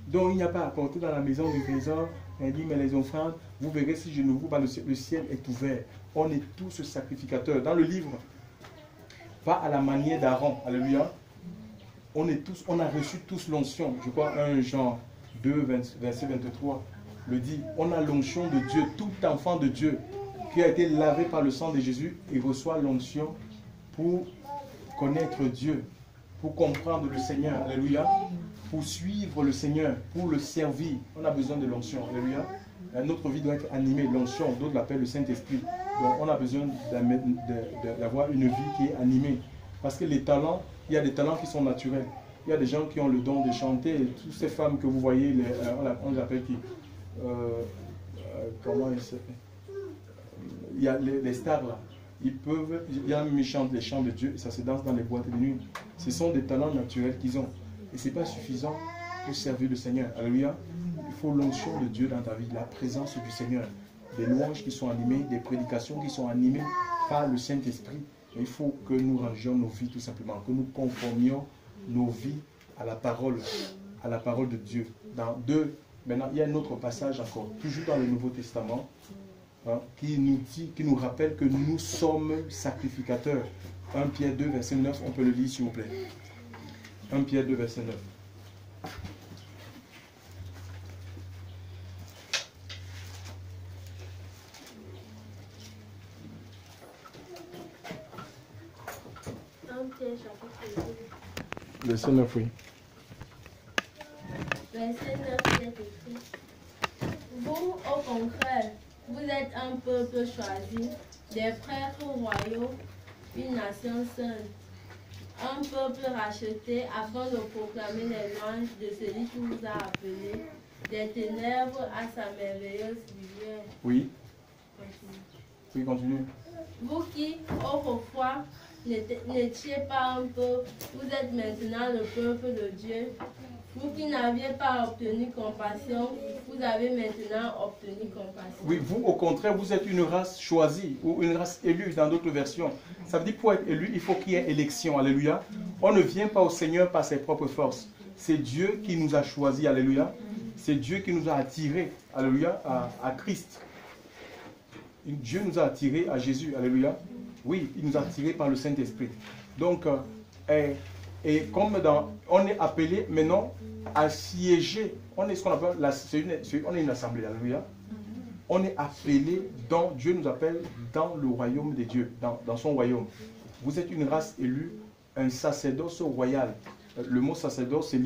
[SPEAKER 3] Donc il n'y a pas à porter dans la maison du trésor. Il dit, mais les offrandes, vous verrez si je ne vous pas, le ciel est ouvert. On est tous sacrificateurs. Dans le livre, pas à la manière d'Aaron. Alléluia. On a reçu tous l'onction. Je crois 1 Jean 2, verset 23, le dit. On a l'onction de Dieu. Tout enfant de Dieu qui a été lavé par le sang de Jésus, il reçoit l'onction pour connaître Dieu, pour comprendre le Seigneur, alléluia, pour suivre le Seigneur, pour le servir. On a besoin de l'onction, alléluia. Notre vie doit être animée, l'onction, d'autres l'appellent le Saint-Esprit. Donc on a besoin d'avoir une vie qui est animée. Parce que les talents, il y a des talents qui sont naturels. Il y a des gens qui ont le don de chanter. Et toutes ces femmes que vous voyez, on les appelle qui comment ils s'appellent? Il y a les stars là. Il y a même qui chantent les chants de Dieu, et ça se danse dans les boîtes de nuit. Ce sont des talents naturels qu'ils ont. Et ce n'est pas suffisant pour servir le Seigneur. Alléluia. Il faut l'onction de Dieu dans ta vie, la présence du Seigneur. Des louanges qui sont animées, des prédications qui sont animées par le Saint-Esprit. Il faut que nous rangions nos vies tout simplement, que nous conformions nos vies à la parole de Dieu. Maintenant, il y a un autre passage encore, toujours dans le Nouveau Testament, qui nous rappelle que nous sommes sacrificateurs. 1 Pierre 2, verset 9, on peut le lire s'il vous plaît. 1 Pierre 2, verset 9. Verset 9, oui.
[SPEAKER 4] Verset 9, c'est écrit. Vous, au contraire, vous êtes un peuple choisi, des prêtres royaux, une nation sainte, un peuple racheté afin de proclamer les louanges de celui qui vous a appelés des ténèbres à sa merveilleuse lumière.
[SPEAKER 3] Oui.
[SPEAKER 4] Continue.
[SPEAKER 3] Oui, continue.
[SPEAKER 4] Vous qui, autrefois, n'étiez pas un peuple, vous êtes maintenant le peuple de Dieu. Vous qui n'aviez pas obtenu compassion, vous avez maintenant obtenu compassion.
[SPEAKER 3] Oui, vous au contraire, vous êtes une race choisie ou une race élue dans d'autres versions. Ça veut dire pour être élu, il faut qu'il y ait élection. Alléluia. On ne vient pas au Seigneur par ses propres forces. C'est Dieu qui nous a choisis. Alléluia. C'est Dieu qui nous a attirés. Alléluia. À Christ. Dieu nous a attirés à Jésus. Alléluia. Oui, il nous a attirés par le Saint-Esprit. Donc, Et comme on est appelé maintenant à siéger, on est ce qu'on appelle, on est une assemblée, alléluia. On est appelé Dieu nous appelle dans le royaume de Dieu, dans son royaume. Vous êtes une race élue, un sacerdoce royal. Le mot sacerdoce, c'est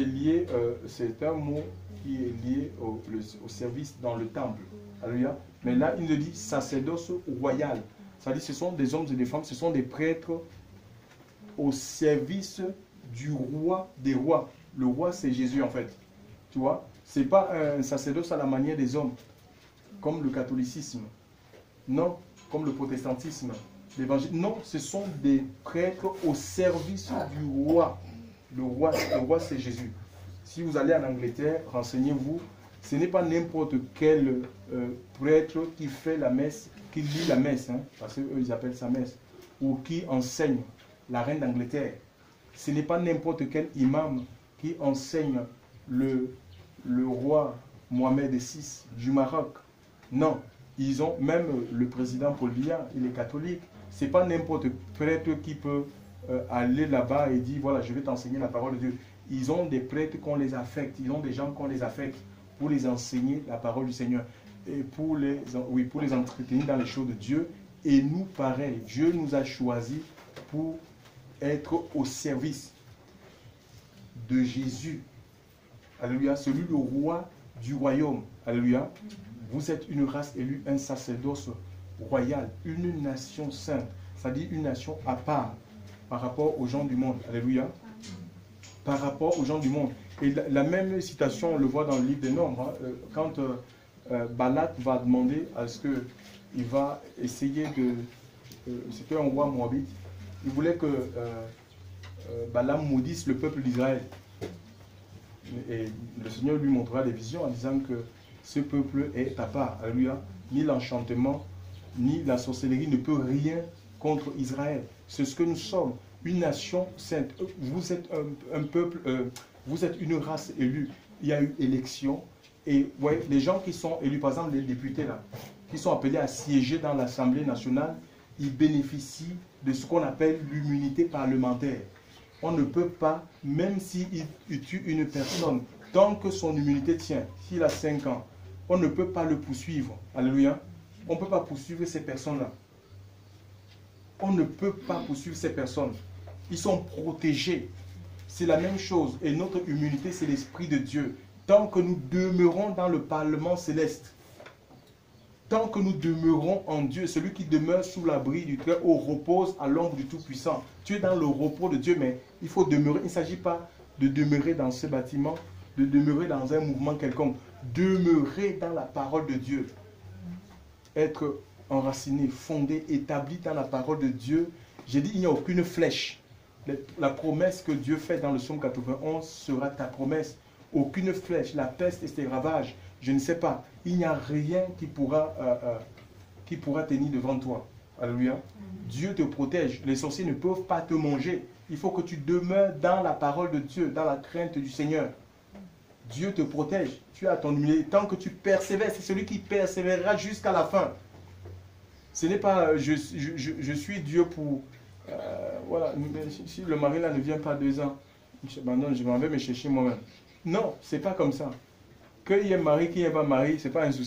[SPEAKER 3] lié. C'est un mot qui est lié au service dans le temple. Alléluia. Mais là, il nous dit sacerdoce royal. C'est-à-dire ce sont des hommes et des femmes, ce sont des prêtres au service du roi des rois. Le roi, c'est Jésus en fait. Tu vois, ce n'est pas un sacerdoce à la manière des hommes, comme le catholicisme. Non, comme le protestantisme, l'évangile. Non, ce sont des prêtres au service du roi. Le roi, c'est Jésus. Si vous allez en Angleterre, renseignez-vous, ce n'est pas n'importe quel prêtre qui fait la messe, qui lit la messe, hein, parce qu'eux, ils appellent ça messe, ou qui enseigne la reine d'Angleterre. Ce n'est pas n'importe quel imam qui enseigne le roi Mohamed VI du Maroc. Non, ils ont même le président Paul Biya, il est catholique. Ce n'est pas n'importe quel prêtre qui peut aller là-bas et dire, voilà, je vais t'enseigner la parole de Dieu. Ils ont des prêtres qu'on les affecte, ils ont des gens qu'on les affecte pour les enseigner la parole du Seigneur et pour les entretenir dans les choses de Dieu. Et nous, pareil, Dieu nous a choisis pour être au service de Jésus. Alléluia, celui le roi du royaume. Alléluia. Vous êtes une race élue, un sacerdoce royal, une nation sainte, c'est-à-dire une nation à part par rapport aux gens du monde. Alléluia. Par rapport aux gens du monde. Et la même citation, on le voit dans le livre des Nombres, hein, quand Balak va demander à ce qu'il va essayer de... C'était un roi moabite. Il voulait que Balaam maudisse le peuple d'Israël. Et le Seigneur lui montrera des visions en disant que ce peuple est à part. Alléluia. Ni l'enchantement, ni la sorcellerie ne peut rien contre Israël. C'est ce que nous sommes. Une nation sainte. Vous êtes un peuple, vous êtes une race élue. Il y a eu élection. Et ouais, les gens qui sont élus, par exemple les députés là, qui sont appelés à siéger dans l'Assemblée nationale, ils bénéficient de ce qu'on appelle l'immunité parlementaire. On ne peut pas, même s'il tue une personne, tant que son immunité tient, s'il a 5 ans, on ne peut pas le poursuivre. Alléluia. On ne peut pas poursuivre ces personnes-là. On ne peut pas poursuivre ces personnes. Ils sont protégés. C'est la même chose. Et notre immunité, c'est l'Esprit de Dieu. Tant que nous demeurons dans le Parlement céleste, tant que nous demeurons en Dieu, celui qui demeure sous l'abri du Très-Haut repose à l'ombre du Tout-Puissant. Tu es dans le repos de Dieu, mais il faut demeurer. Il ne s'agit pas de demeurer dans ce bâtiment, de demeurer dans un mouvement quelconque. Demeurer dans la parole de Dieu. Être enraciné, fondé, établi dans la parole de Dieu. J'ai dit, il n'y a aucune flèche. La promesse que Dieu fait dans le psaume 91 sera ta promesse. Aucune flèche, la peste et ses ravages, je ne sais pas. Il n'y a rien qui pourra tenir devant toi. Alléluia. Dieu te protège. Les sorciers ne peuvent pas te manger. Il faut que tu demeures dans la parole de Dieu, dans la crainte du Seigneur. Dieu te protège. Tu as ton humilité. Tant que tu persévères, c'est celui qui persévérera jusqu'à la fin. Ce n'est pas je suis Dieu pour... voilà, si le mari là ne vient pas 2 ans, je m'en vais me chercher moi-même. Non, c'est pas comme ça. Qu'il y ait mari, qu'il n'y ait pas mari, ce n'est pas un souci.